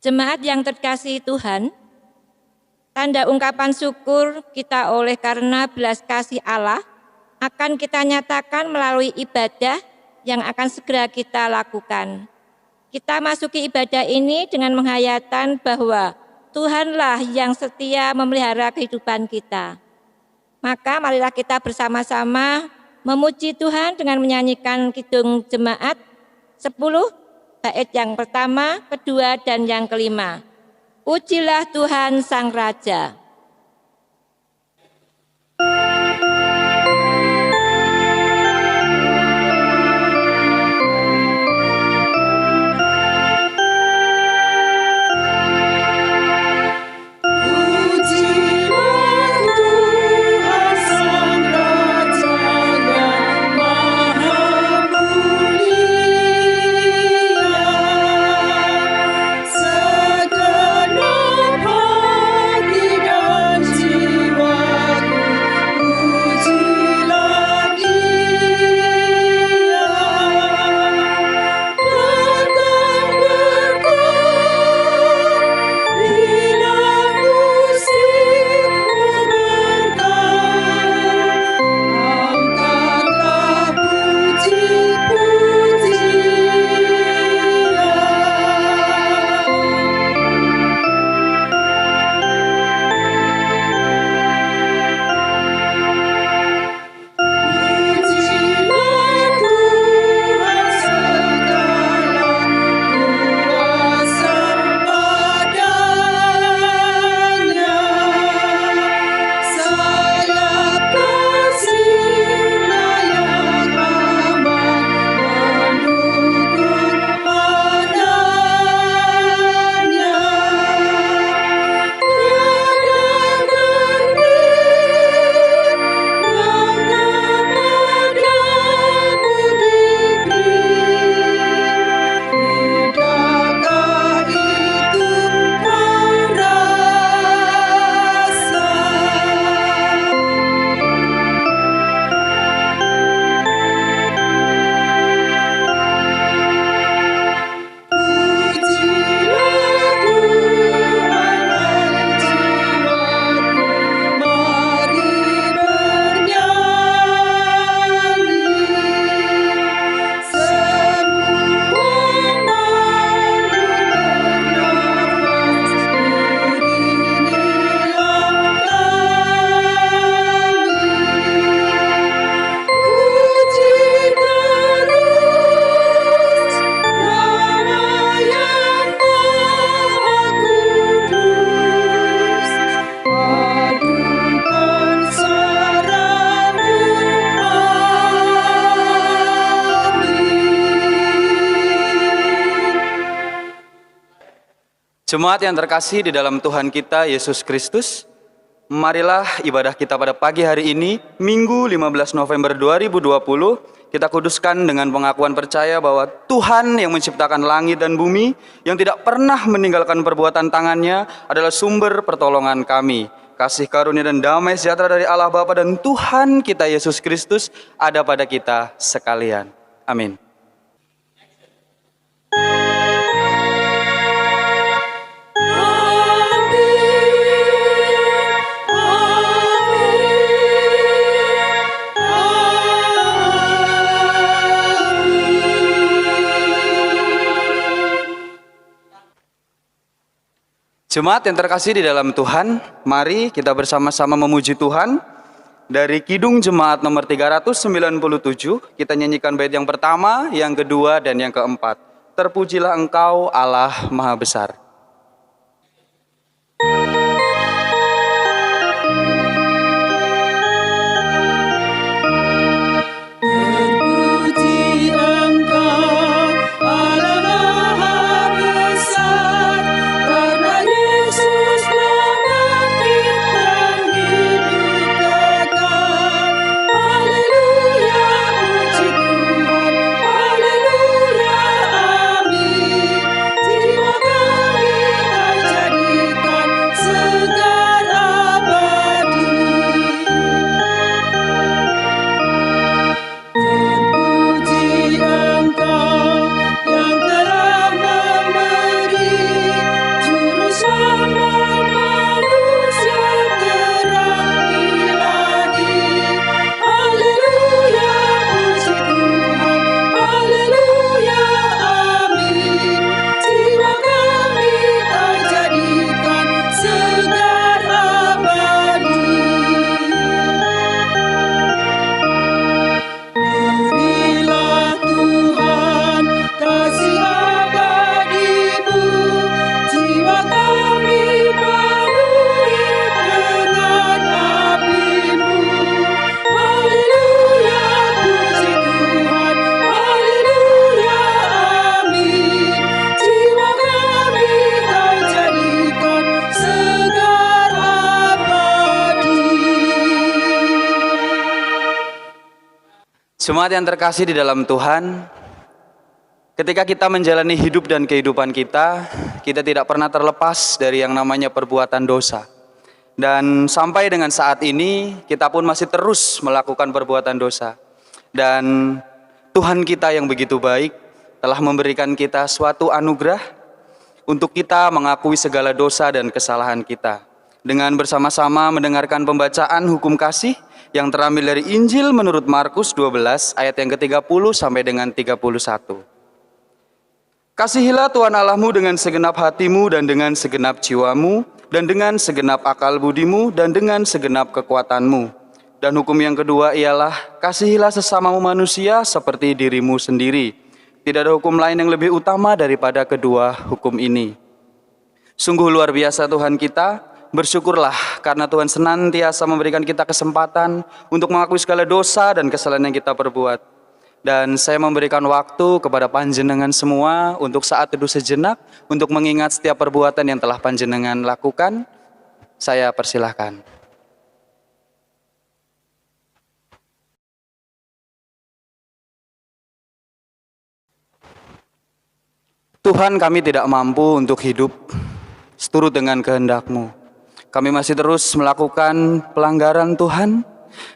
Jemaat yang terkasihi Tuhan, tanda ungkapan syukur kita oleh karena belas kasih Allah akan kita nyatakan melalui ibadah yang akan segera kita lakukan. Kita masuki ibadah ini dengan menghayatkan bahwa Tuhanlah yang setia memelihara kehidupan kita. Maka marilah kita bersama-sama memuji Tuhan dengan menyanyikan kidung jemaat 10 bait yang pertama, kedua, dan yang kelima. Pujilah Tuhan Sang Raja. Jemaat yang terkasih di dalam Tuhan kita Yesus Kristus, marilah ibadah kita pada pagi hari ini, Minggu 15 November 2020, kita kuduskan dengan pengakuan percaya bahwa Tuhan yang menciptakan langit dan bumi, yang tidak pernah meninggalkan perbuatan tangannya, adalah sumber pertolongan kami. Kasih karunia dan damai sejahtera dari Allah Bapa dan Tuhan kita Yesus Kristus ada pada kita sekalian. Amin. Jemaat yang terkasih di dalam Tuhan, mari kita bersama-sama memuji Tuhan. Dari Kidung Jemaat nomor 397, kita nyanyikan bait yang pertama, yang kedua, dan yang keempat. Terpujilah Engkau Allah Maha Besar. Haleluya, amin. Jiwa kami Jemaat yang terkasih di dalam Tuhan, ketika kita menjalani hidup dan kehidupan kita tidak pernah terlepas dari yang namanya perbuatan dosa. Dan sampai dengan saat ini, kita pun masih terus melakukan perbuatan dosa. Dan Tuhan kita yang begitu baik telah memberikan kita suatu anugerah untuk kita mengakui segala dosa dan kesalahan kita. Dengan bersama-sama mendengarkan pembacaan hukum kasih yang terambil dari Injil menurut Markus 12 ayat yang ke-30 sampai dengan 31. Kasihilah Tuhan Allahmu dengan segenap hatimu dan dengan segenap jiwamu dan dengan segenap akal budimu dan dengan segenap kekuatanmu. Dan hukum yang kedua ialah kasihilah sesamamu manusia seperti dirimu sendiri. Tidak ada hukum lain yang lebih utama daripada kedua hukum ini. Sungguh luar biasa Tuhan kita, bersyukurlah karena Tuhan senantiasa memberikan kita kesempatan untuk mengakui segala dosa dan kesalahan yang kita perbuat. Dan saya memberikan waktu kepada panjenengan semua untuk saat teduh sejenak, untuk mengingat setiap perbuatan yang telah panjenengan lakukan. Saya persilahkan. Tuhan, kami tidak mampu untuk hidup seturut dengan kehendak-Mu. Kami masih terus melakukan pelanggaran Tuhan,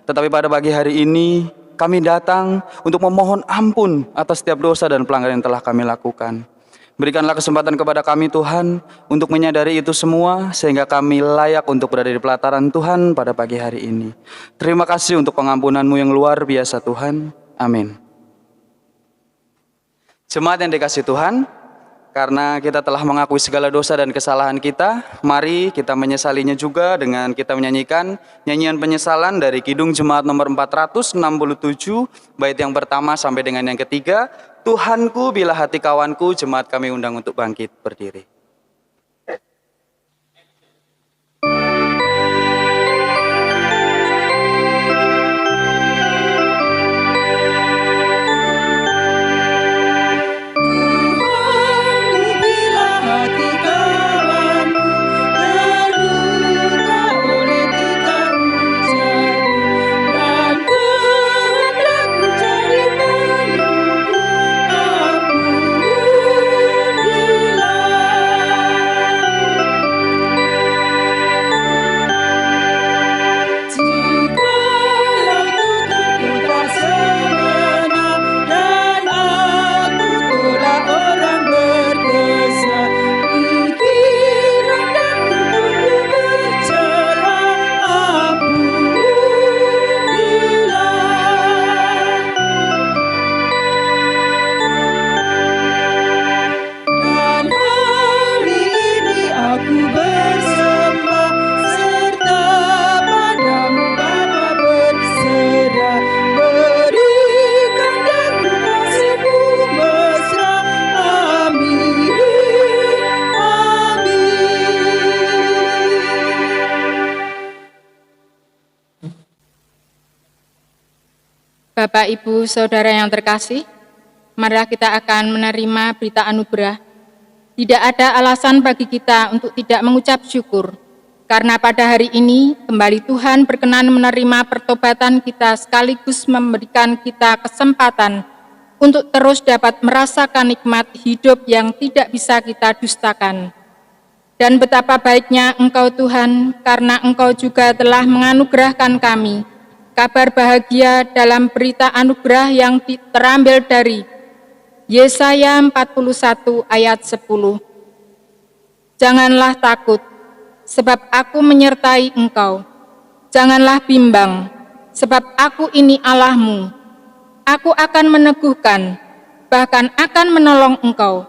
tetapi pada pagi hari ini kami datang untuk memohon ampun atas setiap dosa dan pelanggaran yang telah kami lakukan. Berikanlah kesempatan kepada kami Tuhan untuk menyadari itu semua sehingga kami layak untuk berada di pelataran Tuhan pada pagi hari ini. Terima kasih untuk pengampunan-Mu yang luar biasa Tuhan. Amin. Jemaat yang dikasihi Tuhan, karena kita telah mengakui segala dosa dan kesalahan kita, mari kita menyesalinya juga dengan kita menyanyikan nyanyian penyesalan dari Kidung Jemaat nomor 467, bait yang pertama sampai dengan yang ketiga. Tuhanku bila hati kawanku, jemaat kami undang untuk bangkit berdiri. Bapak, Ibu, Saudara yang terkasih, marilah kita akan menerima berita anugerah. Tidak ada alasan bagi kita untuk tidak mengucap syukur, karena pada hari ini kembali Tuhan berkenan menerima pertobatan kita sekaligus memberikan kita kesempatan untuk terus dapat merasakan nikmat hidup yang tidak bisa kita dustakan. Dan betapa baiknya Engkau Tuhan, karena Engkau juga telah menganugerahkan kami kabar bahagia dalam berita anugerah yang terambil dari Yesaya 41 ayat 10. Janganlah takut, sebab aku menyertai engkau. Janganlah bimbang, sebab aku ini Allahmu. Aku akan meneguhkan, bahkan akan menolong engkau.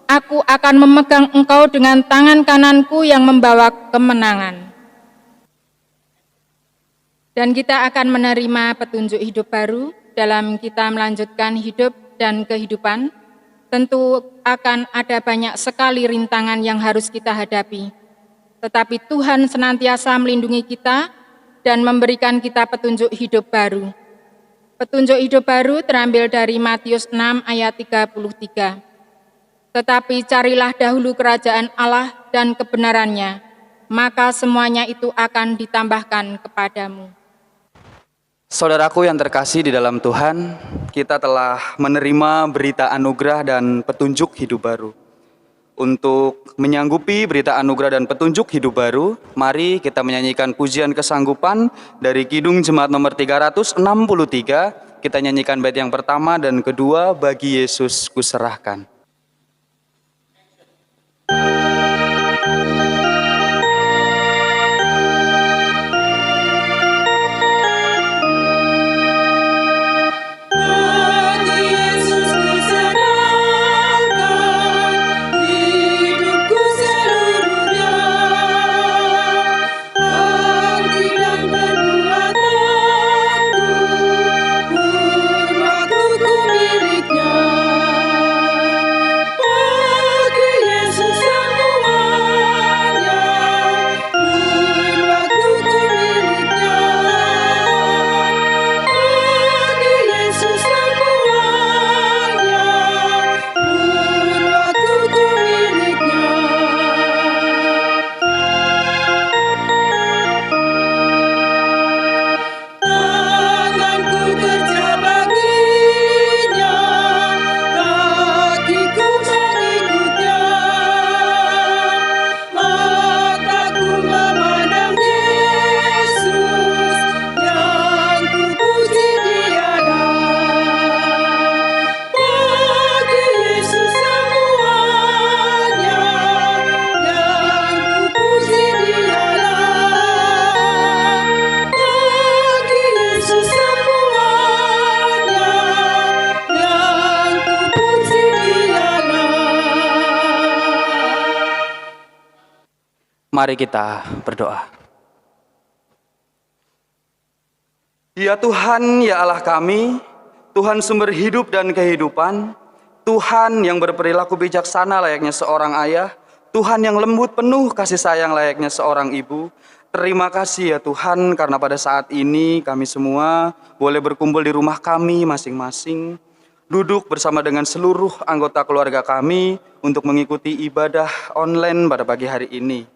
Aku akan memegang engkau dengan tangan kananku yang membawa kemenangan. Dan kita akan menerima petunjuk hidup baru dalam kita melanjutkan hidup dan kehidupan. Tentu akan ada banyak sekali rintangan yang harus kita hadapi. Tetapi Tuhan senantiasa melindungi kita dan memberikan kita petunjuk hidup baru. Petunjuk hidup baru terambil dari Matius 6 ayat 33. Tetapi carilah dahulu kerajaan Allah dan kebenarannya, maka semuanya itu akan ditambahkan kepadamu. Saudaraku yang terkasih di dalam Tuhan, kita telah menerima berita anugerah dan petunjuk hidup baru. Untuk menyanggupi berita anugerah dan petunjuk hidup baru, mari kita menyanyikan pujian kesanggupan dari Kidung Jemaat nomor 363. Kita nyanyikan bait yang pertama dan kedua, bagi Yesus kuserahkan. Mari kita berdoa. Ya Tuhan, ya Allah kami, Tuhan sumber hidup dan kehidupan, Tuhan yang berperilaku bijaksana layaknya seorang ayah, Tuhan yang lembut penuh kasih sayang layaknya seorang ibu. Terima kasih ya Tuhan, karena pada saat ini kami semua boleh berkumpul di rumah kami masing-masing, duduk bersama dengan seluruh anggota keluarga kami untuk mengikuti ibadah online pada pagi hari ini.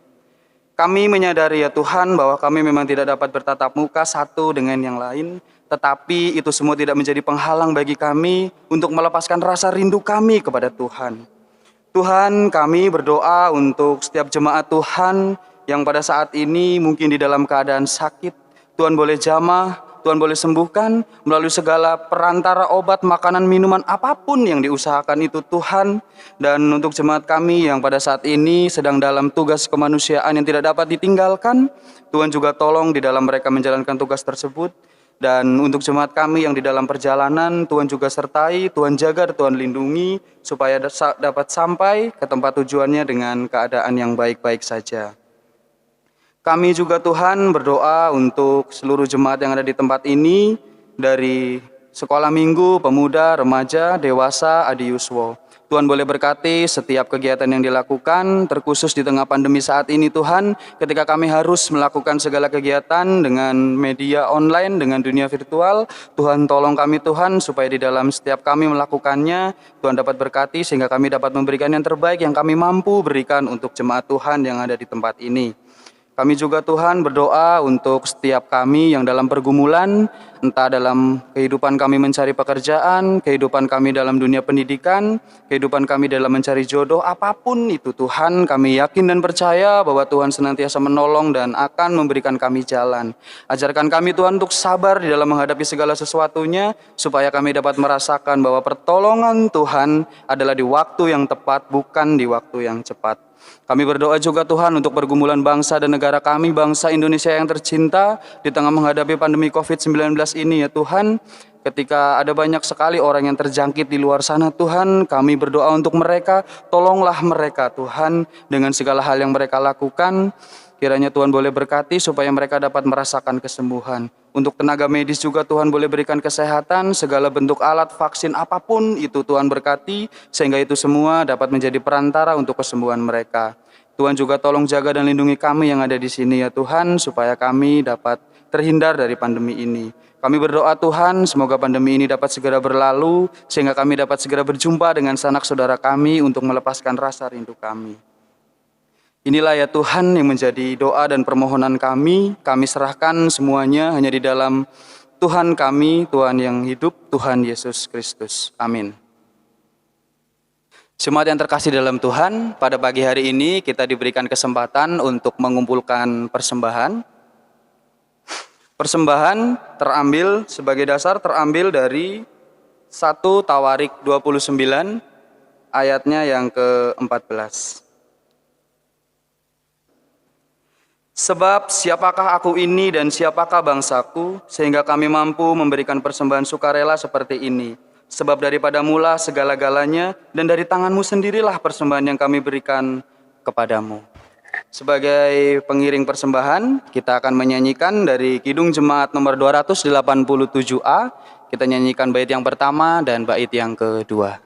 Kami menyadari ya Tuhan bahwa kami memang tidak dapat bertatap muka satu dengan yang lain, tetapi itu semua tidak menjadi penghalang bagi kami untuk melepaskan rasa rindu kami kepada Tuhan. Tuhan, kami berdoa untuk setiap jemaat Tuhan yang pada saat ini mungkin di dalam keadaan sakit. Tuhan boleh jamah, Tuhan boleh sembuhkan melalui segala perantara obat, makanan, minuman, apapun yang diusahakan itu Tuhan. Dan untuk jemaat kami yang pada saat ini sedang dalam tugas kemanusiaan yang tidak dapat ditinggalkan, Tuhan juga tolong di dalam mereka menjalankan tugas tersebut. Dan untuk jemaat kami yang di dalam perjalanan, Tuhan juga sertai, Tuhan jaga, Tuhan lindungi, supaya dapat sampai ke tempat tujuannya dengan keadaan yang baik-baik saja. Kami juga Tuhan berdoa untuk seluruh jemaat yang ada di tempat ini, dari sekolah minggu, pemuda, remaja, dewasa, Adi Yuswo. Tuhan boleh berkati setiap kegiatan yang dilakukan, terkhusus di tengah pandemi saat ini Tuhan, ketika kami harus melakukan segala kegiatan dengan media online, dengan dunia virtual. Tuhan tolong kami Tuhan, supaya di dalam setiap kami melakukannya, Tuhan dapat berkati sehingga kami dapat memberikan yang terbaik yang kami mampu berikan untuk jemaat Tuhan yang ada di tempat ini. Kami juga Tuhan berdoa untuk setiap kami yang dalam pergumulan, entah dalam kehidupan kami mencari pekerjaan, kehidupan kami dalam dunia pendidikan, kehidupan kami dalam mencari jodoh, apapun itu Tuhan, kami yakin dan percaya bahwa Tuhan senantiasa menolong dan akan memberikan kami jalan. Ajarkan kami Tuhan untuk sabar di dalam menghadapi segala sesuatunya, supaya kami dapat merasakan bahwa pertolongan Tuhan adalah di waktu yang tepat, bukan di waktu yang cepat. Kami berdoa juga Tuhan untuk pergumulan bangsa dan negara kami, bangsa Indonesia yang tercinta, di tengah menghadapi pandemi COVID-19 ini ya Tuhan. Ketika ada banyak sekali orang yang terjangkit di luar sana Tuhan, kami berdoa untuk mereka, tolonglah mereka Tuhan dengan segala hal yang mereka lakukan. Kiranya Tuhan boleh berkati supaya mereka dapat merasakan kesembuhan. Untuk tenaga medis juga Tuhan boleh berikan kesehatan, segala bentuk alat, vaksin apapun itu Tuhan berkati, sehingga itu semua dapat menjadi perantara untuk kesembuhan mereka. Tuhan juga tolong jaga dan lindungi kami yang ada di sini ya Tuhan, supaya kami dapat terhindar dari pandemi ini. Kami berdoa Tuhan, semoga pandemi ini dapat segera berlalu, sehingga kami dapat segera berjumpa dengan sanak saudara kami untuk melepaskan rasa rindu kami. Inilah ya Tuhan yang menjadi doa dan permohonan kami serahkan semuanya hanya di dalam Tuhan kami, Tuhan yang hidup, Tuhan Yesus Kristus. Amin. Jemaat yang terkasih dalam Tuhan, pada pagi hari ini kita diberikan kesempatan untuk mengumpulkan persembahan. Persembahan sebagai dasar terambil dari 1 Tawarik 29 ayatnya yang ke-14. Sebab siapakah aku ini dan siapakah bangsaku, sehingga kami mampu memberikan persembahan sukarela seperti ini. Sebab daripada mula segala-galanya, dan dari tanganmu sendirilah persembahan yang kami berikan kepadamu. Sebagai pengiring persembahan, kita akan menyanyikan dari Kidung Jemaat nomor 287A. Kita nyanyikan bait yang pertama dan bait yang kedua.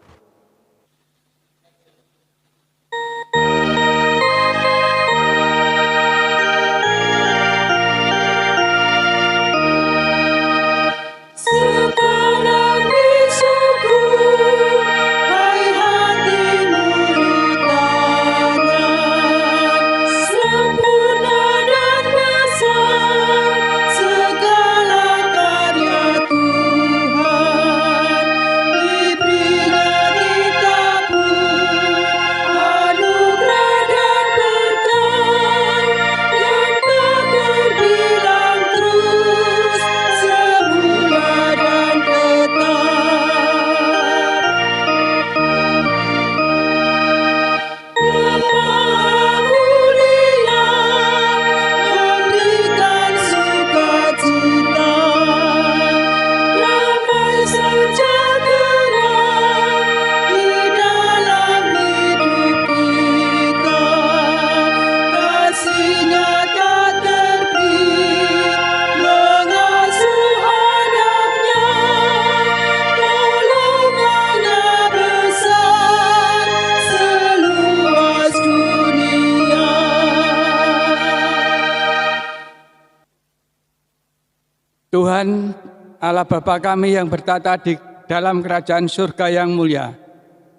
Tuhan Allah Bapa kami yang bertata di dalam kerajaan surga yang mulia.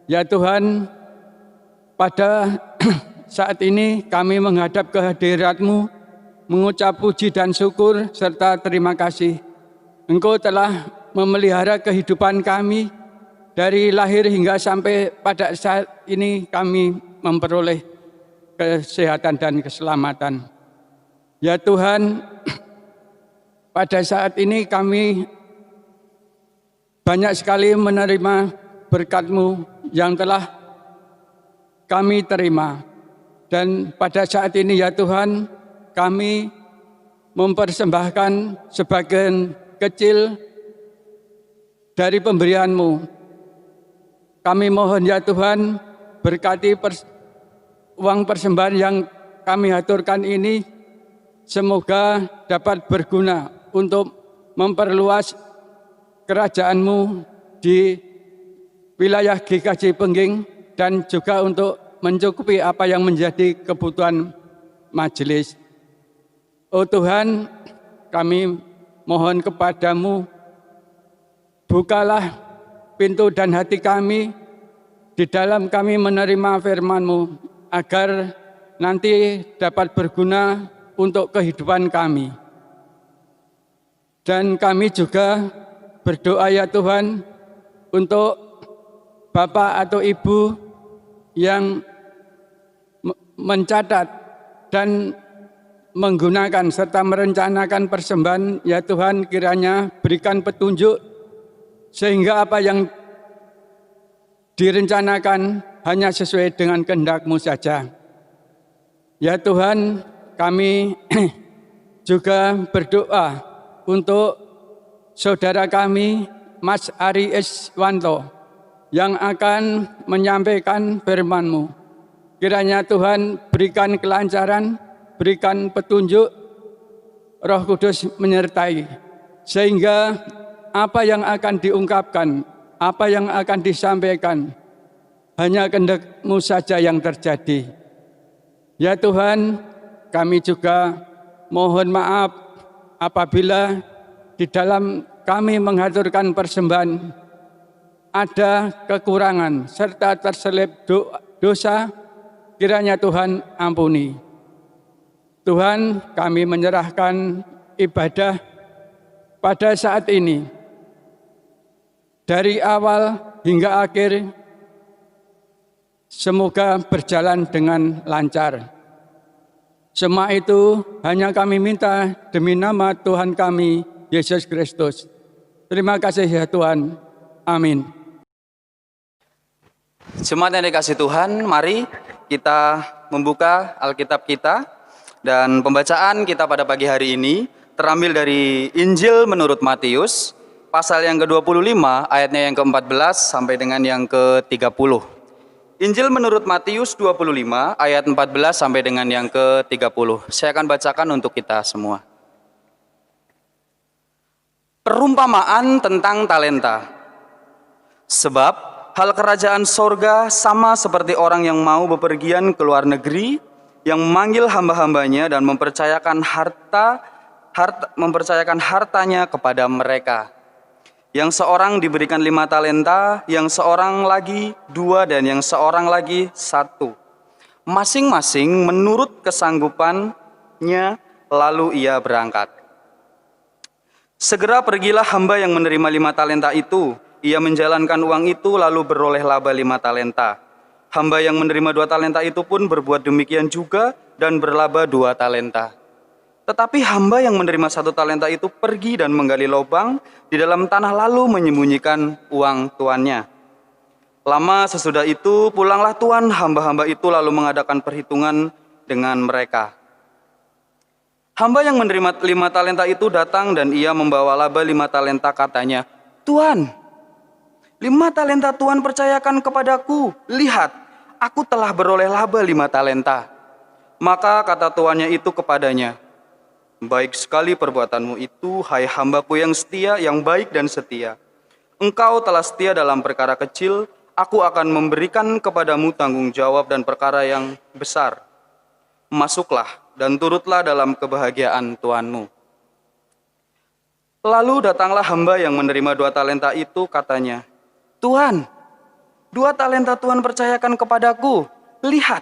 Ya Tuhan, pada saat ini kami menghadap kehadirat-Mu, mengucap puji dan syukur serta terima kasih. Engkau telah memelihara kehidupan kami dari lahir hingga sampai pada saat ini kami memperoleh kesehatan dan keselamatan. Ya Tuhan, pada saat ini kami banyak sekali menerima berkat-Mu yang telah kami terima. Dan pada saat ini ya Tuhan, kami mempersembahkan sebagian kecil dari pemberian-Mu. Kami mohon ya Tuhan, berkati uang persembahan yang kami haturkan ini, semoga dapat berguna untuk memperluas kerajaan-Mu di wilayah GKJ Pengging dan juga untuk mencukupi apa yang menjadi kebutuhan majelis. Oh Tuhan, kami mohon kepadamu, bukalah pintu dan hati kami di dalam kami menerima firman-Mu, agar nanti dapat berguna untuk kehidupan kami. Dan kami juga berdoa ya Tuhan untuk Bapak atau Ibu yang mencatat dan menggunakan serta merencanakan persembahan ya Tuhan, kiranya berikan petunjuk sehingga apa yang direncanakan hanya sesuai dengan kehendak-Mu saja. Ya Tuhan, kami juga berdoa untuk saudara kami Mas Ari Iswanto yang akan menyampaikan firman-Mu. Kiranya Tuhan berikan kelancaran, berikan petunjuk, Roh Kudus menyertai, sehingga apa yang akan diungkapkan, apa yang akan disampaikan, hanya kehendak-Mu saja yang terjadi. Ya Tuhan, kami juga mohon maaf apabila di dalam kami mengaturkan persembahan ada kekurangan serta terselip dosa, kiranya Tuhan ampuni. Tuhan, kami menyerahkan ibadah pada saat ini, dari awal hingga akhir, semoga berjalan dengan lancar. Semua itu hanya kami minta demi nama Tuhan kami, Yesus Kristus. Terima kasih ya Tuhan. Amin. Jemaat yang dikasihi Tuhan, mari kita membuka Alkitab kita. Dan pembacaan kita pada pagi hari ini terambil dari Injil menurut Matius, pasal yang ke-25, ayatnya yang ke-14 sampai dengan yang ke-30. Injil menurut Matius 25, ayat 14 sampai dengan yang ke-30. Saya akan bacakan untuk kita semua. Perumpamaan tentang talenta. Sebab hal kerajaan sorga sama seperti orang yang mau bepergian ke luar negeri, yang memanggil hamba-hambanya dan mempercayakan hartanya kepada mereka. Yang seorang diberikan 5 talenta, yang seorang lagi 2, dan yang seorang lagi 1. Masing-masing menurut kesanggupannya, lalu ia berangkat. Segera pergilah hamba yang menerima 5 talenta itu. Ia menjalankan uang itu lalu beroleh laba 5 talenta. Hamba yang menerima 2 talenta itu pun berbuat demikian juga dan berlaba 2 talenta. Tetapi hamba yang menerima 1 talenta itu pergi dan menggali lubang di dalam tanah lalu menyembunyikan uang tuannya. Lama sesudah itu pulanglah tuan hamba-hamba itu lalu mengadakan perhitungan dengan mereka. Hamba yang menerima 5 talenta itu datang dan ia membawa laba 5 talenta, katanya, "Tuan, 5 talenta Tuhan percayakan kepadaku. Lihat, aku telah beroleh laba 5 talenta. Maka kata tuannya itu kepadanya, baik sekali perbuatanmu itu, hai hambaku yang setia, yang baik dan setia. Engkau telah setia dalam perkara kecil, aku akan memberikan kepadamu tanggung jawab dan perkara yang besar. Masuklah dan turutlah dalam kebahagiaan tuanmu. Lalu datanglah hamba yang menerima 2 talenta itu, katanya, Tuhan, 2 talenta Tuhan percayakan kepadaku. Lihat,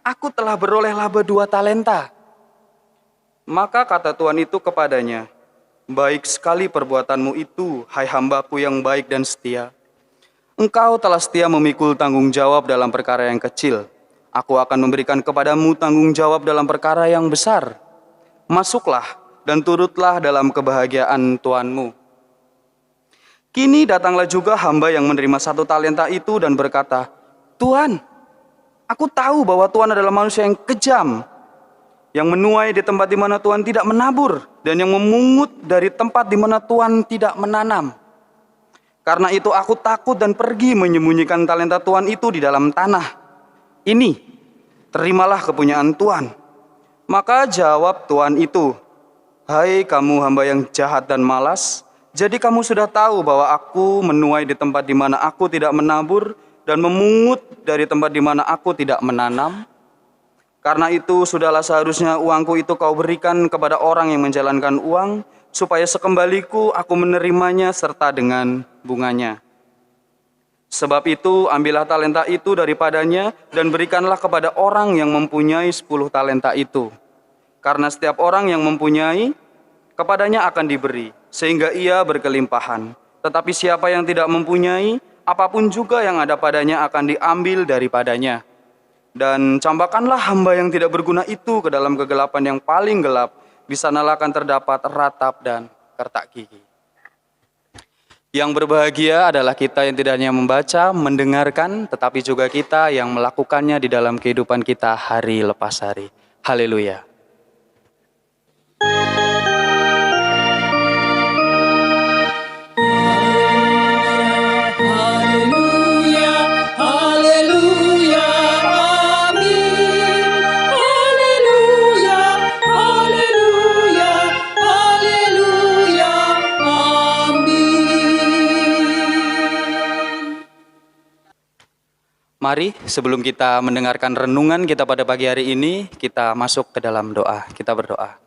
aku telah beroleh laba 2 talenta. Maka kata Tuhan itu kepadanya, baik sekali perbuatanmu itu, hai hambaku yang baik dan setia. Engkau telah setia memikul tanggung jawab dalam perkara yang kecil. Aku akan memberikan kepadamu tanggung jawab dalam perkara yang besar. Masuklah dan turutlah dalam kebahagiaan Tuanmu. Kini datanglah juga hamba yang menerima 1 talenta itu dan berkata, Tuhan, aku tahu bahwa Tuhan adalah manusia yang kejam, yang menuai di tempat di mana Tuhan tidak menabur, dan yang memungut dari tempat di mana Tuhan tidak menanam. Karena itu aku takut dan pergi menyembunyikan talenta Tuhan itu di dalam tanah. Ini, terimalah kepunyaan Tuhan. Maka jawab Tuhan itu, hai kamu hamba yang jahat dan malas, jadi kamu sudah tahu bahwa aku menuai di tempat di mana aku tidak menabur dan memungut dari tempat di mana aku tidak menanam. Karena itu sudahlah seharusnya uangku itu kau berikan kepada orang yang menjalankan uang, supaya sekembaliku aku menerimanya serta dengan bunganya. Sebab itu ambillah talenta itu daripadanya dan berikanlah kepada orang yang mempunyai 10 talenta itu. Karena setiap orang yang mempunyai, kepadanya akan diberi, sehingga ia berkelimpahan. Tetapi siapa yang tidak mempunyai, apapun juga yang ada padanya akan diambil daripadanya. Dan campakkanlah hamba yang tidak berguna itu ke dalam kegelapan yang paling gelap. Di sanalah akan terdapat ratap dan kertak gigi. Yang berbahagia adalah kita yang tidak hanya membaca, mendengarkan, tetapi juga kita yang melakukannya di dalam kehidupan kita hari lepas hari. Haleluya. Mari sebelum kita mendengarkan renungan kita pada pagi hari ini, kita masuk ke dalam doa. Kita berdoa.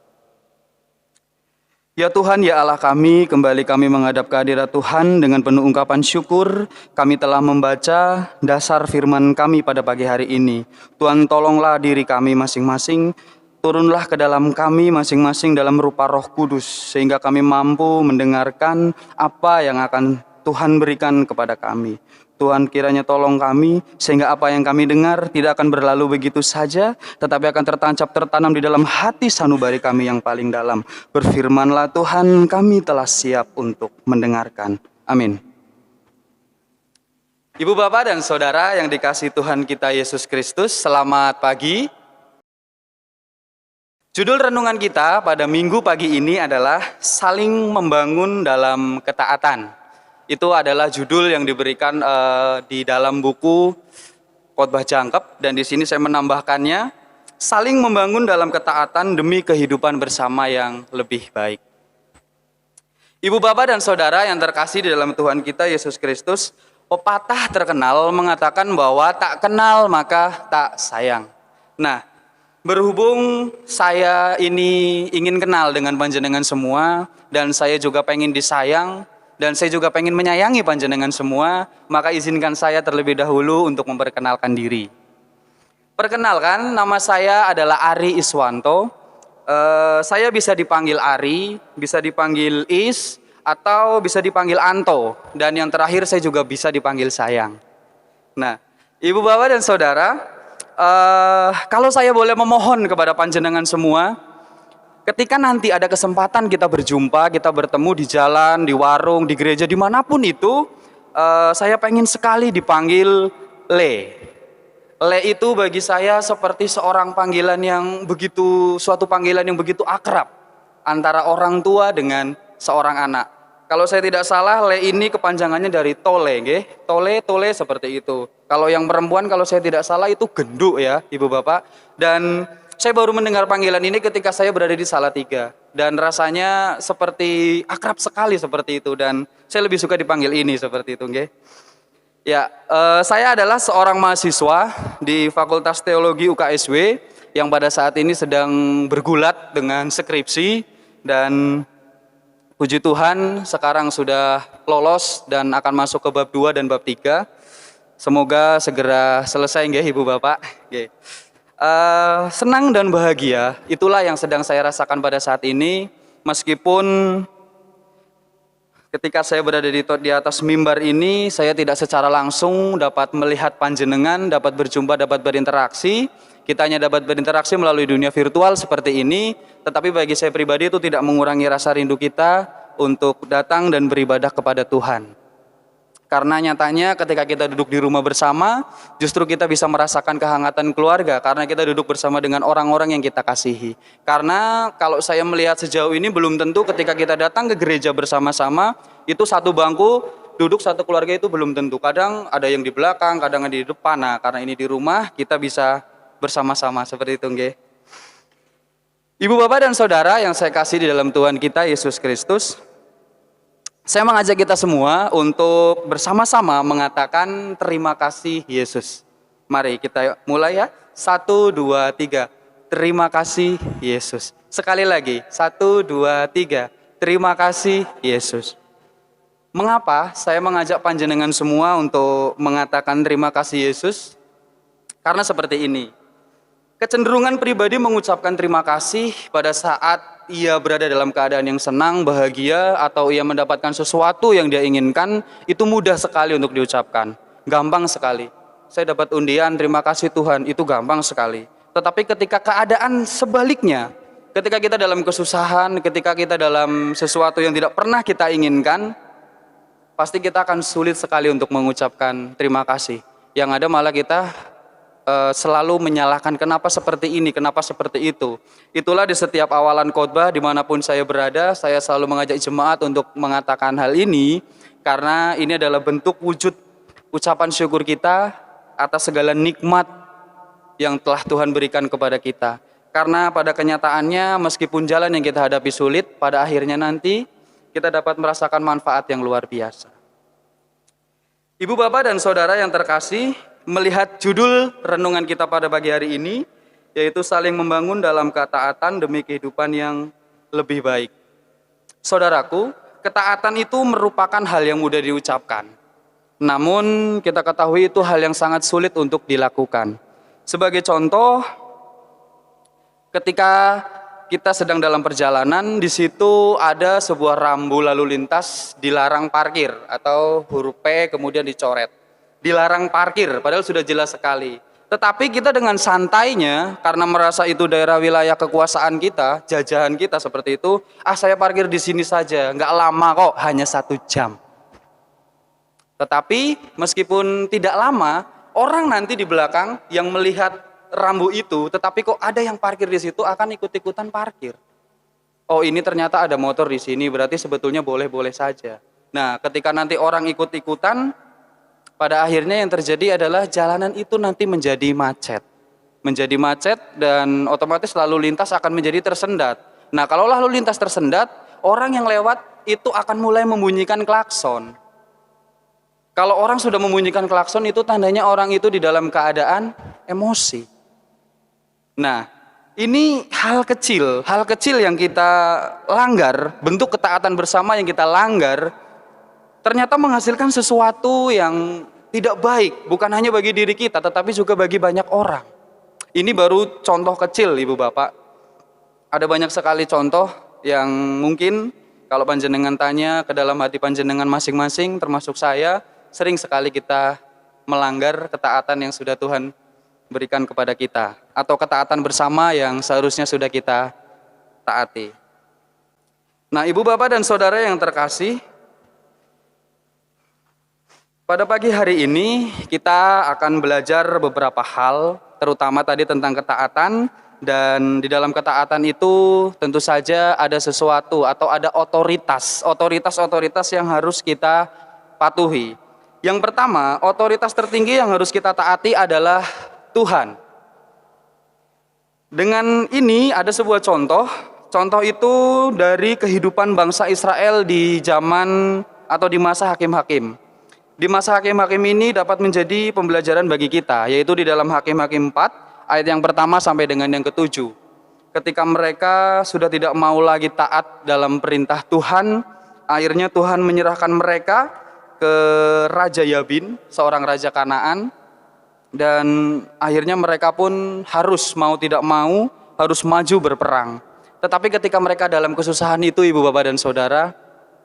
Ya Tuhan, ya Allah kami, kembali kami menghadap kehadirat Tuhan dengan penuh ungkapan syukur. Kami telah membaca dasar firman kami pada pagi hari ini. Tuhan tolonglah diri kami masing-masing. turunlah ke dalam kami masing-masing dalam rupa Roh Kudus, sehingga kami mampu mendengarkan apa yang akan Tuhan berikan kepada kami. Tuhan kiranya tolong kami, sehingga apa yang kami dengar tidak akan berlalu begitu saja, tetapi akan tertancap tertanam di dalam hati sanubari kami yang paling dalam. Berfirmanlah Tuhan, kami telah siap untuk mendengarkan. Amin. Ibu, Bapak, dan Saudara yang dikasihi Tuhan kita Yesus Kristus, selamat pagi. Judul renungan kita pada minggu pagi ini adalah saling membangun dalam ketaatan. Itu adalah judul yang diberikan di dalam buku Khotbah Jangkep, dan di sini saya menambahkannya, saling membangun dalam ketaatan demi kehidupan bersama yang lebih baik. Ibu, Bapak, dan Saudara yang terkasih di dalam Tuhan kita Yesus Kristus, pepatah terkenal mengatakan bahwa tak kenal maka tak sayang. Nah, berhubung saya ini ingin kenal dengan panjenengan semua, dan saya juga pengen disayang, dan saya juga pengen menyayangi panjenengan semua, maka izinkan saya terlebih dahulu untuk memperkenalkan diri. Perkenalkan, nama saya adalah Ari Iswanto. Saya bisa dipanggil Ari, bisa dipanggil Is, atau bisa dipanggil Anto. Dan yang terakhir saya juga bisa dipanggil sayang. Nah, Ibu, Bapak, dan Saudara, kalau saya boleh memohon kepada panjenengan semua, ketika nanti ada kesempatan kita berjumpa, kita bertemu di jalan, di warung, di gereja, dimanapun itu, saya pengen sekali dipanggil Le. Le itu bagi saya seperti seorang panggilan yang begitu, suatu panggilan yang begitu akrab antara orang tua dengan seorang anak. Kalau saya tidak salah, Le ini kepanjangannya dari Tole, nggih. Tole seperti itu. Kalau yang perempuan, kalau saya tidak salah itu genduk ya, Ibu Bapak. Dan saya baru mendengar panggilan ini ketika saya berada di Salatiga, dan rasanya seperti akrab sekali seperti itu, dan saya lebih suka dipanggil ini seperti itu, nggih. Ya, saya adalah seorang mahasiswa di Fakultas Teologi UKSW yang pada saat ini sedang bergulat dengan skripsi, dan puji Tuhan sekarang sudah lolos dan akan masuk ke bab 2 dan bab 3. Semoga segera selesai, nggih, Ibu Bapak. Nggih. Senang dan bahagia, itulah yang sedang saya rasakan pada saat ini, meskipun ketika saya berada di atas mimbar ini, saya tidak secara langsung dapat melihat panjenengan, dapat berjumpa, dapat berinteraksi. Kita hanya dapat berinteraksi melalui dunia virtual seperti ini, tetapi bagi saya pribadi itu tidak mengurangi rasa rindu kita untuk datang dan beribadah kepada Tuhan. Karena nyatanya ketika kita duduk di rumah bersama, justru kita bisa merasakan kehangatan keluarga, karena kita duduk bersama dengan orang-orang yang kita kasihi. Karena kalau saya melihat sejauh ini, belum tentu ketika kita datang ke gereja bersama-sama, itu satu bangku, duduk satu keluarga itu belum tentu. Kadang ada yang di belakang, kadang ada di depan. Nah, karena ini di rumah, kita bisa bersama-sama seperti itu, nggih. Ibu, Bapak, dan Saudara yang saya kasih di dalam Tuhan kita Yesus Kristus, saya mengajak kita semua untuk bersama-sama mengatakan terima kasih Yesus. Mari kita mulai ya. 1, 2, 3. Terima kasih Yesus. Sekali lagi. 1, 2, 3. Terima kasih Yesus. Mengapa saya mengajak panjenengan semua untuk mengatakan terima kasih Yesus? Karena seperti ini. Kecenderungan pribadi mengucapkan terima kasih pada saat ia berada dalam keadaan yang senang, bahagia, atau ia mendapatkan sesuatu yang dia inginkan, itu mudah sekali untuk diucapkan. Gampang sekali. Saya dapat undian, terima kasih Tuhan, itu gampang sekali. Tetapi ketika keadaan sebaliknya, ketika kita dalam kesusahan, ketika kita dalam sesuatu yang tidak pernah kita inginkan, pasti kita akan sulit sekali untuk mengucapkan terima kasih. Yang ada malah kita selalu menyalahkan kenapa seperti ini, kenapa seperti itu. Itulah di setiap awalan khotbah dimanapun saya berada, saya selalu mengajak jemaat untuk mengatakan hal ini, karena ini adalah bentuk wujud ucapan syukur kita atas segala nikmat yang telah Tuhan berikan kepada kita. Karena pada kenyataannya meskipun jalan yang kita hadapi sulit, pada akhirnya nanti kita dapat merasakan manfaat yang luar biasa. Ibu, Bapak, dan Saudara yang terkasih, melihat judul renungan kita pada pagi hari ini, yaitu saling membangun dalam ketaatan demi kehidupan yang lebih baik. Saudaraku, ketaatan itu merupakan hal yang mudah diucapkan. Namun kita ketahui itu hal yang sangat sulit untuk dilakukan. Sebagai contoh, Ketika kita sedang dalam perjalanan, di situ ada sebuah rambu lalu lintas dilarang parkir atau huruf P kemudian dicoret. Dilarang parkir, padahal sudah jelas sekali. Tetapi kita dengan santainya, karena merasa itu daerah wilayah kekuasaan kita, jajahan kita seperti itu, saya parkir di sini saja, nggak lama kok, hanya 1 jam. Tetapi meskipun tidak lama, orang nanti di belakang yang melihat rambu itu, tetapi kok ada yang parkir di situ akan ikut-ikutan parkir. Oh, ini ternyata ada motor di sini, berarti sebetulnya boleh-boleh saja. Nah, ketika nanti orang ikut-ikutan, pada akhirnya yang terjadi adalah jalanan itu nanti menjadi macet. Menjadi macet dan otomatis lalu lintas akan menjadi tersendat. Nah, kalau lalu lintas tersendat, orang yang lewat itu akan mulai membunyikan klakson. Kalau orang sudah membunyikan klakson itu tandanya orang itu di dalam keadaan emosi. Nah, ini hal kecil yang kita langgar, bentuk ketaatan bersama yang kita langgar, ternyata menghasilkan sesuatu yang tidak baik, bukan hanya bagi diri kita, tetapi juga bagi banyak orang. Ini baru contoh kecil, Ibu Bapak. Ada banyak sekali contoh yang mungkin kalau panjenengan tanya ke dalam hati panjenengan masing-masing, termasuk saya, sering sekali kita melanggar ketaatan yang sudah Tuhan berikan kepada kita, atau ketaatan bersama yang seharusnya sudah kita taati. Nah, Ibu Bapak dan Saudara yang terkasih, pada pagi hari ini kita akan belajar beberapa hal, terutama tadi tentang ketaatan, dan di dalam ketaatan itu tentu saja ada sesuatu atau ada otoritas yang harus kita patuhi. Yang pertama, otoritas tertinggi yang harus kita taati adalah Tuhan. Dengan ini ada sebuah contoh itu dari kehidupan bangsa Israel di zaman atau di masa hakim-hakim. Di masa hakim-hakim ini dapat menjadi pembelajaran bagi kita, yaitu di dalam Hakim-hakim 4, ayat yang pertama sampai dengan yang ke-7. Ketika mereka sudah tidak mau lagi taat dalam perintah Tuhan, akhirnya Tuhan menyerahkan mereka ke Raja Yabin, seorang raja Kanaan, dan akhirnya mereka pun harus mau tidak mau, harus maju berperang. Tetapi ketika mereka dalam kesusahan itu, Ibu Bapak dan Saudara,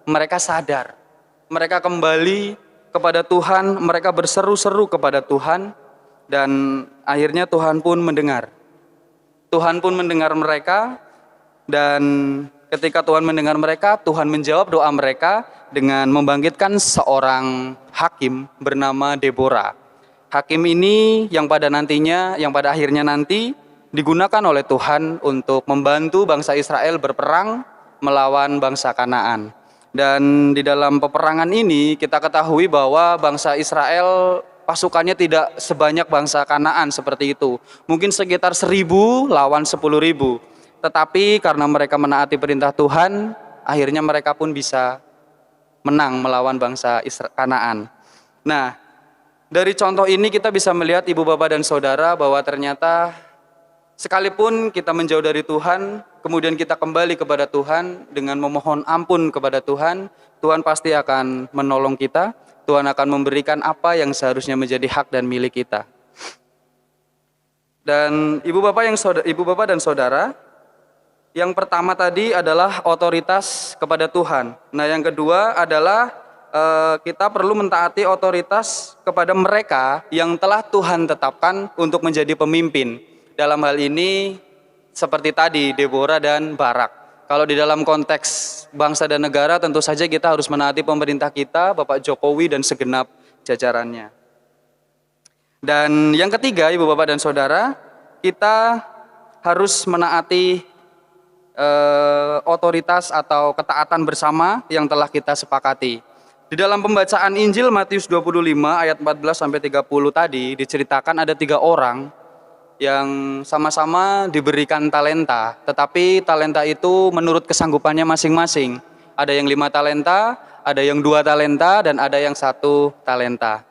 mereka sadar, mereka kembali kepada Tuhan, mereka berseru-seru kepada Tuhan, dan akhirnya Tuhan pun mendengar. Tuhan pun mendengar mereka, dan ketika Tuhan mendengar mereka, Tuhan menjawab doa mereka dengan membangkitkan seorang hakim bernama Deborah. Hakim ini yang pada akhirnya nanti digunakan oleh Tuhan untuk membantu bangsa Israel berperang melawan bangsa Kanaan. Dan di dalam peperangan ini kita ketahui bahwa bangsa Israel pasukannya tidak sebanyak bangsa Kanaan seperti itu. Mungkin sekitar 1.000 lawan 10.000. Tetapi karena mereka menaati perintah Tuhan, akhirnya mereka pun bisa menang melawan bangsa Kanaan. Nah, dari contoh ini kita bisa melihat Ibu Bapak dan Saudara bahwa ternyata sekalipun kita menjauh dari Tuhan, kemudian kita kembali kepada Tuhan dengan memohon ampun kepada Tuhan, Tuhan pasti akan menolong kita, Tuhan akan memberikan apa yang seharusnya menjadi hak dan milik kita. Dan Ibu Bapak dan Saudara, yang pertama tadi adalah otoritas kepada Tuhan. Nah, yang kedua adalah kita perlu mentaati otoritas kepada mereka yang telah Tuhan tetapkan untuk menjadi pemimpin. Dalam hal ini seperti tadi Deborah dan Barak. Kalau di dalam konteks bangsa dan negara tentu saja kita harus menaati pemerintah kita, Bapak Jokowi dan segenap jajarannya. Dan yang ketiga, Ibu Bapak dan Saudara, kita harus menaati otoritas atau ketaatan bersama yang telah kita sepakati. Di dalam pembacaan Injil Matius 25 ayat 14 sampai 30 tadi diceritakan ada 3 orang yang sama-sama diberikan talenta, tetapi talenta itu menurut kesanggupannya masing-masing. Ada yang 5 talenta, ada yang 2 talenta, dan ada yang 1 talenta.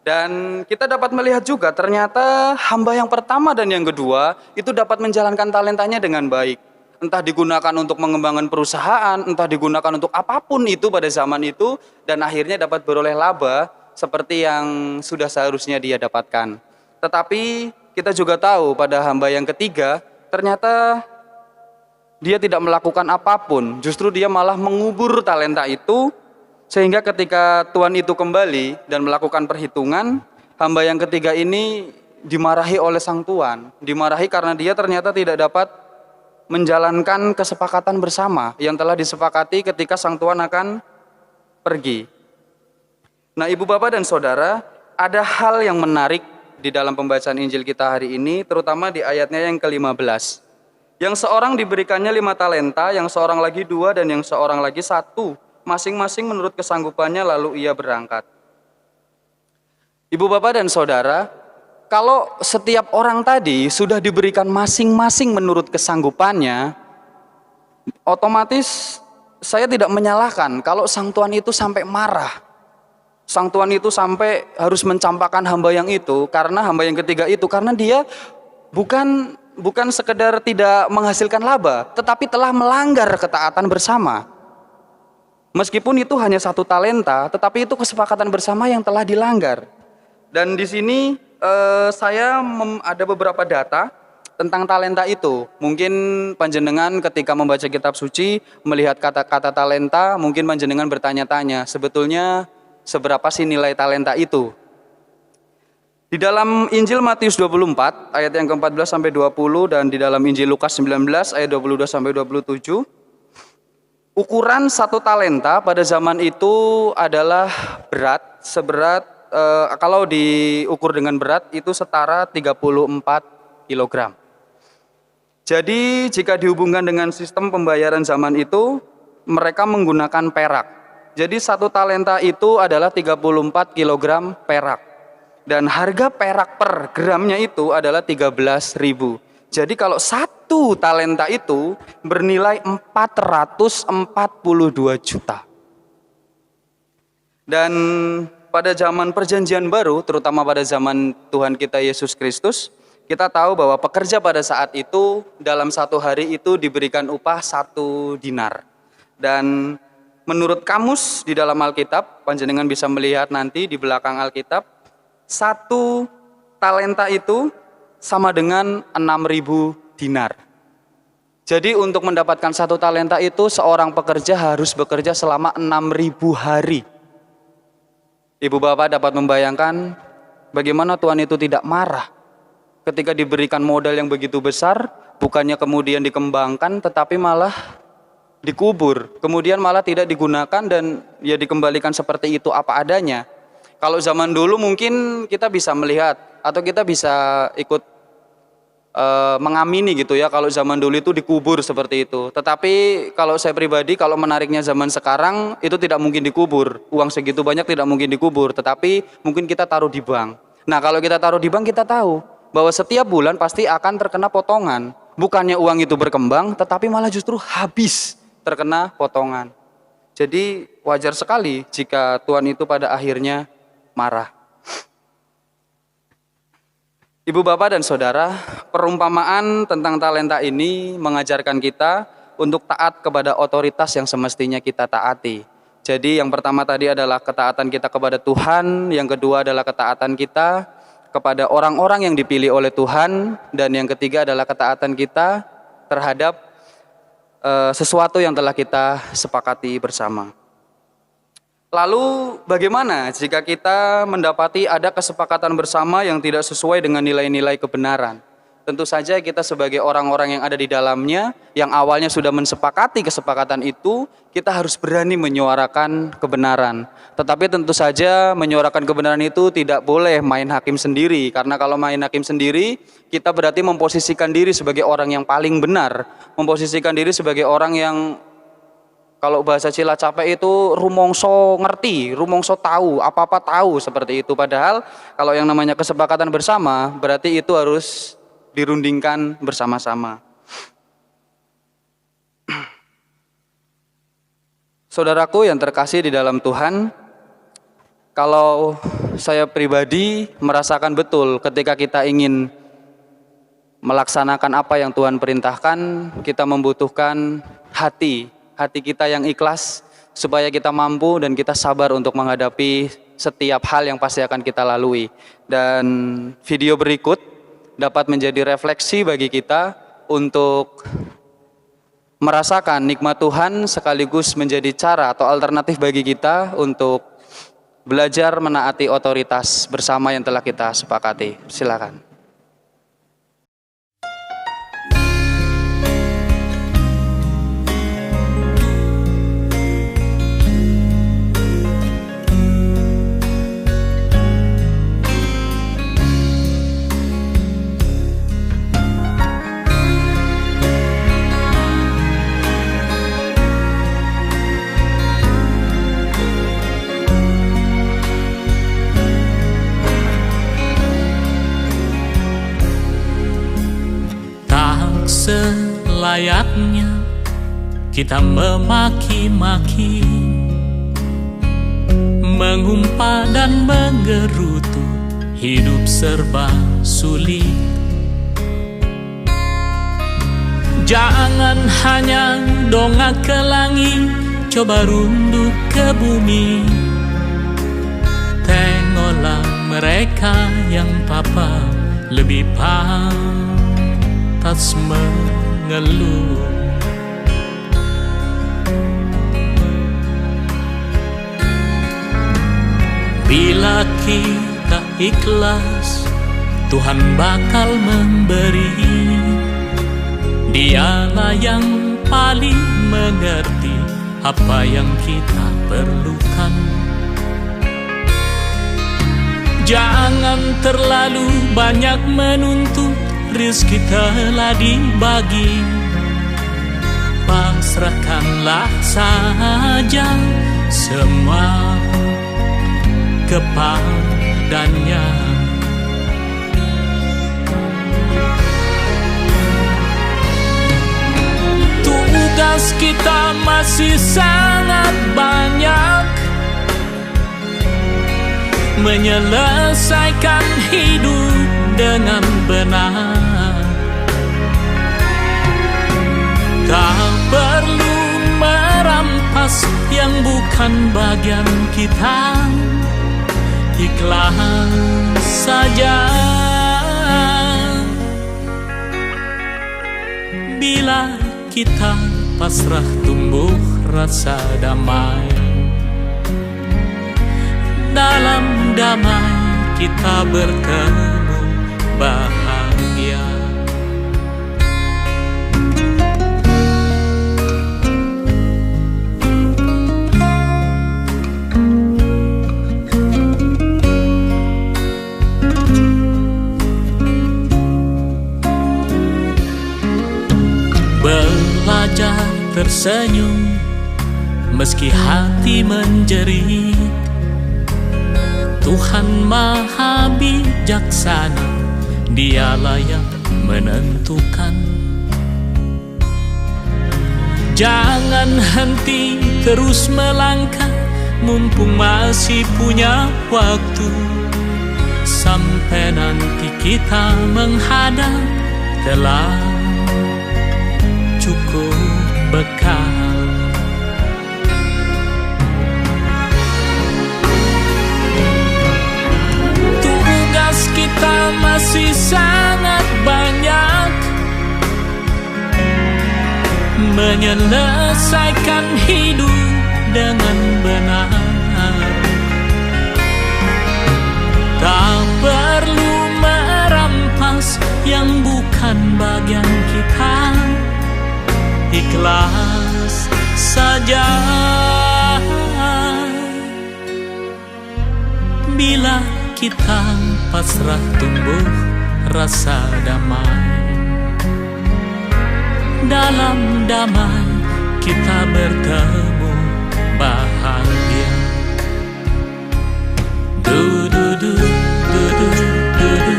Dan kita dapat melihat juga ternyata hamba yang pertama dan yang kedua itu dapat menjalankan talentanya dengan baik. Entah digunakan untuk mengembangkan perusahaan, entah digunakan untuk apapun itu pada zaman itu, dan akhirnya dapat beroleh laba seperti yang sudah seharusnya dia dapatkan. Tetapi kita juga tahu pada hamba yang ketiga, ternyata dia tidak melakukan apapun, justru dia malah mengubur talenta itu, sehingga ketika tuan itu kembali dan melakukan perhitungan, hamba yang ketiga ini dimarahi oleh sang tuan, dimarahi karena dia ternyata tidak dapat menjalankan kesepakatan bersama yang telah disepakati ketika sang tuan akan pergi. Nah, Ibu Bapak dan Saudara, ada hal yang menarik di dalam pembacaan Injil kita hari ini, terutama di ayatnya yang ke-15. Yang seorang diberikannya 5 talenta, yang seorang lagi 2, dan yang seorang lagi 1, masing-masing menurut kesanggupannya, lalu ia berangkat. Ibu Bapak dan Saudara, kalau setiap orang tadi sudah diberikan masing-masing menurut kesanggupannya, otomatis saya tidak menyalahkan kalau sang tuan itu sampai marah. Sang tuan itu sampai harus mencampakkan hamba yang itu, karena hamba yang ketiga itu, karena dia bukan sekedar tidak menghasilkan laba, tetapi telah melanggar ketaatan bersama. Meskipun itu hanya 1 talenta, tetapi itu kesepakatan bersama yang telah dilanggar. Dan di sini saya ada beberapa data tentang talenta itu. Mungkin panjenengan ketika membaca kitab suci melihat kata-kata talenta, mungkin panjenengan bertanya-tanya, sebetulnya seberapa sih nilai talenta itu? Di dalam Injil Matius 24 ayat yang ke-14 sampai 20 dan di dalam Injil Lukas 19 ayat 22 sampai 27, ukuran 1 talenta pada zaman itu adalah seberat kalau diukur dengan berat itu setara 34 kg. Jadi jika dihubungkan dengan sistem pembayaran zaman itu, mereka menggunakan perak. Jadi 1 talenta itu adalah 34 kg perak. Dan harga perak per gramnya itu adalah 13.000. Jadi kalau 1 talenta itu bernilai 442 juta. Dan pada zaman perjanjian baru, terutama pada zaman Tuhan kita Yesus Kristus, kita tahu bahwa pekerja pada saat itu dalam 1 hari itu diberikan upah 1 dinar. Dan menurut kamus di dalam Alkitab, panjenengan bisa melihat nanti di belakang Alkitab, 1 talenta itu sama dengan 6.000 dinar. Jadi untuk mendapatkan 1 talenta itu seorang pekerja harus bekerja selama 6.000 hari. Ibu Bapak dapat membayangkan bagaimana Tuhan itu tidak marah ketika diberikan modal yang begitu besar, bukannya kemudian dikembangkan tetapi malah dikubur, kemudian malah tidak digunakan dan ya dikembalikan seperti itu apa adanya. Kalau zaman dulu mungkin kita bisa melihat atau kita bisa ikut mengamini gitu ya, kalau zaman dulu itu dikubur seperti itu. Tetapi kalau saya pribadi, kalau menariknya zaman sekarang itu tidak mungkin dikubur, uang segitu banyak tidak mungkin dikubur, tetapi mungkin kita taruh di bank. Nah, kalau kita taruh di bank, kita tahu bahwa setiap bulan pasti akan terkena potongan. Bukannya uang itu berkembang, tetapi malah justru habis terkena potongan. Jadi wajar sekali jika Tuhan itu pada akhirnya marah. Ibu Bapak dan Saudara, perumpamaan tentang talenta ini mengajarkan kita untuk taat kepada otoritas yang semestinya kita taati. Jadi yang pertama tadi adalah ketaatan kita kepada Tuhan, yang kedua adalah ketaatan kita kepada orang-orang yang dipilih oleh Tuhan, dan yang ketiga adalah ketaatan kita terhadap sesuatu yang telah kita sepakati bersama. Lalu bagaimana jika kita mendapati ada kesepakatan bersama yang tidak sesuai dengan nilai-nilai kebenaran? Tentu saja kita sebagai orang-orang yang ada di dalamnya, yang awalnya sudah mensepakati kesepakatan itu, kita harus berani menyuarakan kebenaran. Tetapi tentu saja menyuarakan kebenaran itu tidak boleh main hakim sendiri, karena kalau main hakim sendiri, kita berarti memposisikan diri sebagai orang yang paling benar, memposisikan diri sebagai orang yang, kalau bahasa Cilacapek itu rumongso ngerti, rumongso tahu, apa-apa tahu seperti itu. Padahal kalau yang namanya kesepakatan bersama, berarti itu harus dirundingkan bersama-sama. Saudaraku yang terkasih di dalam Tuhan, kalau saya pribadi merasakan betul ketika kita ingin melaksanakan apa yang Tuhan perintahkan, kita membutuhkan hati kita yang ikhlas, supaya kita mampu dan kita sabar untuk menghadapi setiap hal yang pasti akan kita lalui. Dan video berikut dapat menjadi refleksi bagi kita untuk merasakan nikmat Tuhan sekaligus menjadi cara atau alternatif bagi kita untuk belajar menaati otoritas bersama yang telah kita sepakati. Silakan. Selayaknya kita memaki-maki, mengumpat dan menggerutu, hidup serba sulit. Jangan hanya dongak ke langit, coba runduk ke bumi. Tengoklah mereka yang papa lebih pantas mengeluh. Bila kita ikhlas, Tuhan bakal memberi. Dialah yang paling mengerti apa yang kita perlukan. Jangan terlalu banyak menuntut, rezeki telah dibagi. Pasrahkanlah saja semua kepadanya. Tugas kita masih sangat banyak, menyelesaikan hidup dengan benar. Tak perlu merampas yang bukan bagian kita, ikhlas saja. Bila kita pasrah, tumbuh rasa damai. Dalam damai kita bertemu bahagia. Belajar tersenyum meski hati menjerit. Tuhan Maha Bijaksana, Dialah yang menentukan. Jangan henti terus melangkah, mumpung masih punya waktu. Sampai nanti kita menghadap, telah cukup bekal. Tugas kita masih sangat banyak, menyelesaikan hidup dengan benar. Tak perlu merampas yang bukan bagian kita, ikhlas saja. Bila kita pasrah, tumbuh rasa damai. Dalam damai kita bertemu bahagia. Du du du du du du du.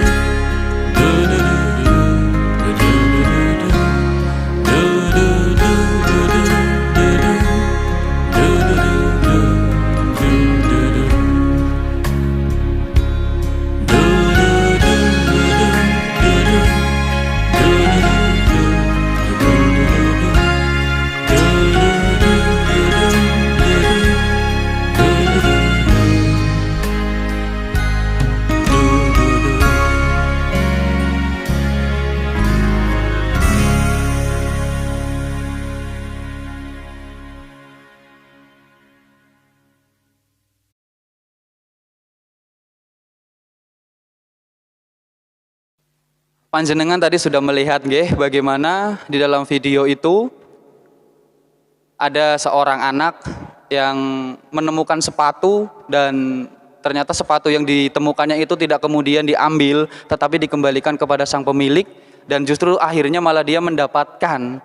Panjenengan tadi sudah melihat nggih bagaimana di dalam video itu ada seorang anak yang menemukan sepatu dan ternyata sepatu yang ditemukannya itu tidak kemudian diambil tetapi dikembalikan kepada sang pemilik, dan justru akhirnya malah dia mendapatkan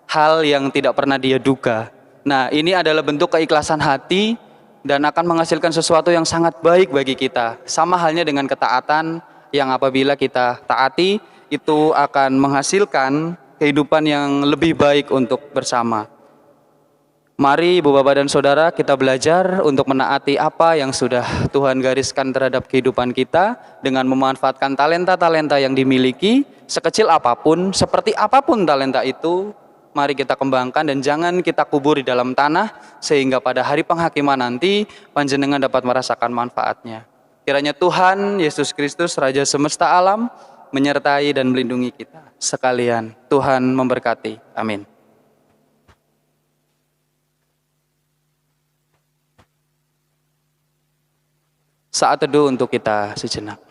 hal yang tidak pernah dia duga. Nah, ini adalah bentuk keikhlasan hati dan akan menghasilkan sesuatu yang sangat baik bagi kita. Sama halnya dengan ketaatan yang apabila kita taati itu akan menghasilkan kehidupan yang lebih baik untuk bersama. Mari Ibu Bapak dan Saudara, kita belajar untuk menaati apa yang sudah Tuhan gariskan terhadap kehidupan kita dengan memanfaatkan talenta-talenta yang dimiliki, sekecil apapun, seperti apapun talenta itu, mari kita kembangkan dan jangan kita kubur di dalam tanah sehingga pada hari penghakiman nanti panjenengan dapat merasakan manfaatnya. Kiranya Tuhan Yesus Kristus Raja semesta alam menyertai dan melindungi kita sekalian. Tuhan memberkati. Amin. Saat teduh untuk kita sejenak.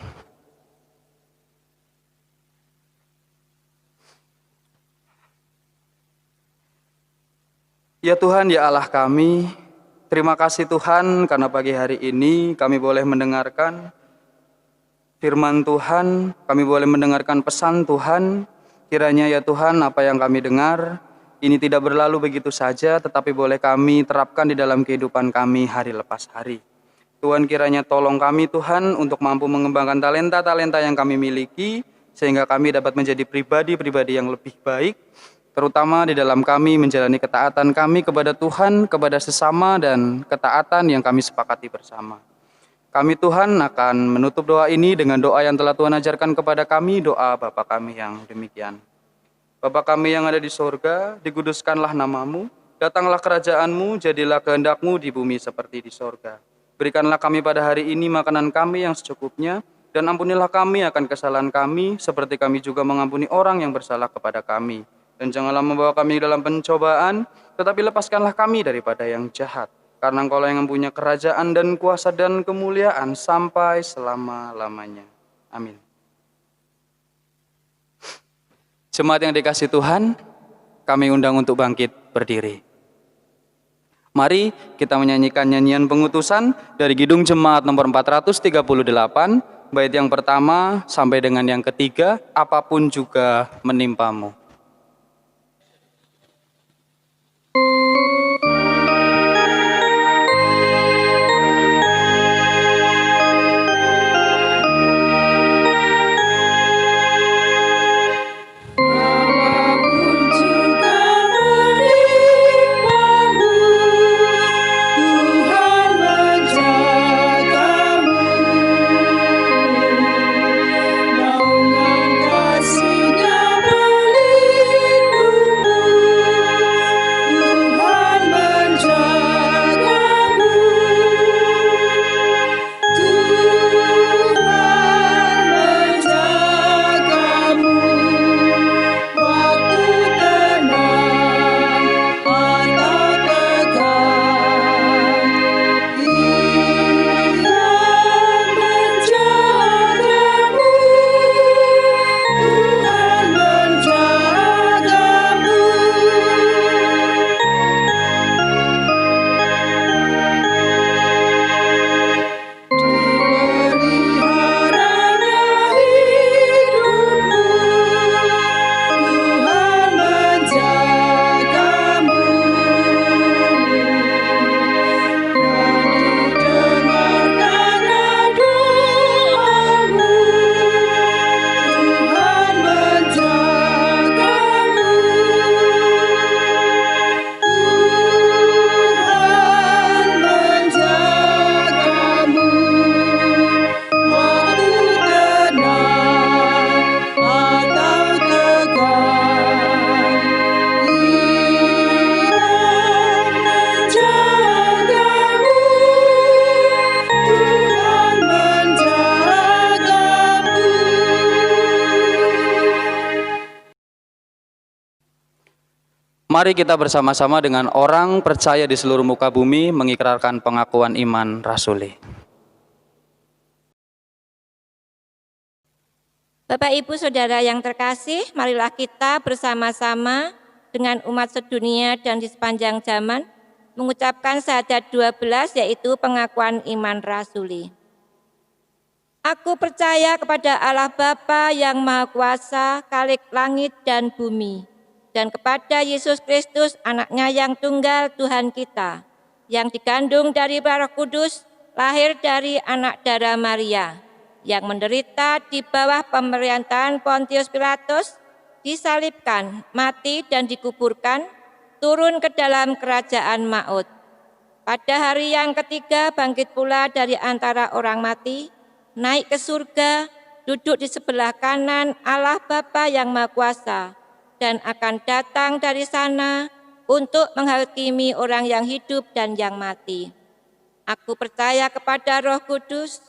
Ya Tuhan, ya Allah kami, terima kasih Tuhan karena pagi hari ini kami boleh mendengarkan firman Tuhan, kami boleh mendengarkan pesan Tuhan. Kiranya ya Tuhan, apa yang kami dengar ini tidak berlalu begitu saja, tetapi boleh kami terapkan di dalam kehidupan kami hari lepas hari. Tuhan, kiranya tolong kami Tuhan untuk mampu mengembangkan talenta-talenta yang kami miliki sehingga kami dapat menjadi pribadi-pribadi yang lebih baik, terutama di dalam kami menjalani ketaatan kami kepada Tuhan, kepada sesama, dan ketaatan yang kami sepakati bersama. Kami Tuhan akan menutup doa ini dengan doa yang telah Tuhan ajarkan kepada kami, doa Bapa kami yang demikian. Bapa kami yang ada di sorga, dikuduskanlah namamu, datanglah kerajaanmu, jadilah kehendakmu di bumi seperti di sorga. Berikanlah kami pada hari ini makanan kami yang secukupnya, dan ampunilah kami akan kesalahan kami, seperti kami juga mengampuni orang yang bersalah kepada kami. Dan janganlah membawa kami dalam pencobaan, tetapi lepaskanlah kami daripada yang jahat. Karena Engkau yang mempunyai kerajaan dan kuasa dan kemuliaan sampai selama-lamanya. Amin. Jemaat yang dikasihi Tuhan, kami undang untuk bangkit berdiri. Mari kita menyanyikan nyanyian pengutusan dari Kidung Jemaat nomor 438, bait yang pertama sampai dengan yang ketiga, apapun juga menimpamu. Mari kita bersama-sama dengan orang percaya di seluruh muka bumi mengikrarkan pengakuan iman rasuli. Bapak, Ibu, Saudara yang terkasih, marilah kita bersama-sama dengan umat sedunia dan di sepanjang zaman mengucapkan syahadat 12, yaitu pengakuan iman rasuli. Aku percaya kepada Allah Bapa yang Maha Kuasa, Khalik langit dan bumi, dan kepada Yesus Kristus, Anaknya yang tunggal Tuhan kita, yang digandung dari Roh Kudus, lahir dari anak darah Maria, yang menderita di bawah pemerintahan Pontius Pilatus, disalibkan, mati dan dikuburkan, turun ke dalam kerajaan maut. Pada hari yang ketiga bangkit pula dari antara orang mati, naik ke surga, duduk di sebelah kanan Allah Bapa yang Maha Kuasa, dan akan datang dari sana untuk menghakimi orang yang hidup dan yang mati. Aku percaya kepada Roh Kudus,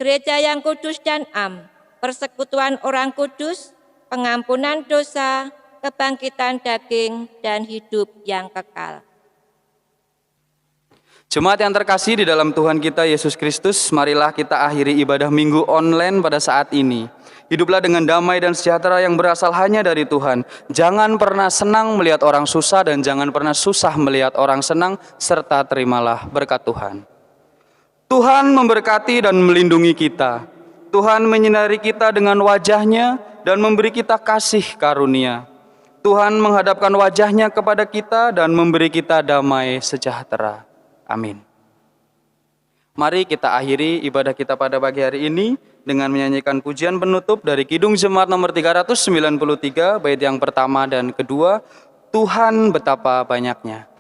gereja yang kudus dan am, persekutuan orang kudus, pengampunan dosa, kebangkitan daging, dan hidup yang kekal. Jemaat yang terkasih di dalam Tuhan kita Yesus Kristus, marilah kita akhiri ibadah minggu online pada saat ini. Hiduplah dengan damai dan sejahtera yang berasal hanya dari Tuhan. Jangan pernah senang melihat orang susah dan jangan pernah susah melihat orang senang, serta terimalah berkat Tuhan. Tuhan memberkati dan melindungi kita. Tuhan menyinari kita dengan wajah-Nya dan memberi kita kasih karunia. Tuhan menghadapkan wajah-Nya kepada kita dan memberi kita damai sejahtera. Amin. Mari kita akhiri ibadah kita pada pagi hari ini dengan menyanyikan pujian penutup dari Kidung Jemaat nomor 393, bait yang pertama dan kedua, Tuhan betapa banyaknya.